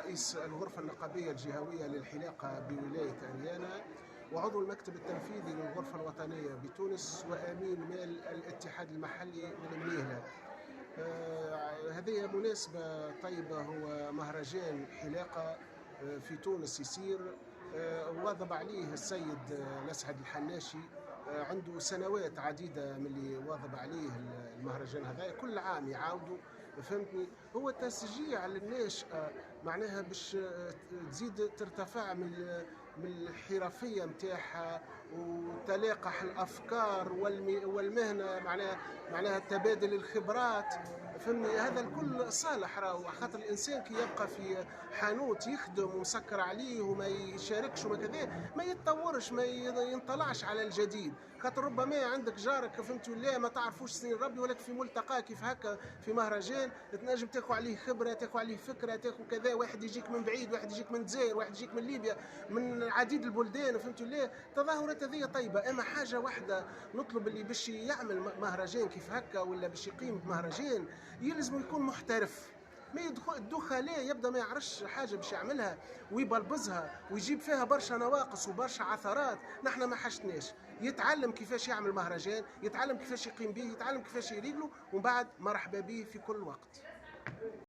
رئيس الغرفة النقابية الجهوية للحلاقة بولاية أريانا، وعضو المكتب التنفيذي للغرفة الوطنية بتونس، وأمين مال الاتحاد المحلي للمنيهلة. هذه مناسبة طيبة، هو مهرجان حلاقة في تونس يصير. واظب عليه السيد الأسعد الحناشي، عنده سنوات عديدة من اللي واظب عليه المهرجان هذا، كل عام يعاودوا. فهمتني؟ هو تشجيع للناشئة، معناها باش تزيد ترتفع من الحرفية متاعها وتلاقح الأفكار والمهنة، معناها تبادل الخبرات. فهمني؟ هذا الكل صالح، راهو خاطر الانسان كي يبقى في حانوت يخدم ومسكر عليه وما يشاركش وما كذا، ما يتطورش، ما ينطلعش على الجديد. خاطر ربما عندك جارك، فهمت ولا ما تعرفوش سنين ربي، ولكن في ملتقى كيف هكا في مهرجان تنجم تاخذ عليه خبره، تاخذ عليه فكره، تاخذ كذا. واحد يجيك من بعيد، واحد يجيك من الجزائر، واحد يجيك من ليبيا، من عديد البلدان، فهمت ولا. تظاهرات هذه طيبه، اما حاجه واحده نطلب اللي باش يعمل مهرجان كيف هكا ولا باش يقيم مهرجان يلزم يكون محترف. ما الدخلاء يبدا ما يعرفش حاجه باش يعملها ويبلبزها ويجيب فيها برشا نواقص وبرشا عثرات. نحن ما حشتناش. يتعلم كيفاش يعمل مهرجان، يتعلم كيفاش يقيم به، يتعلم كيفاش يريقله، ومن بعد مرحبا به في كل وقت.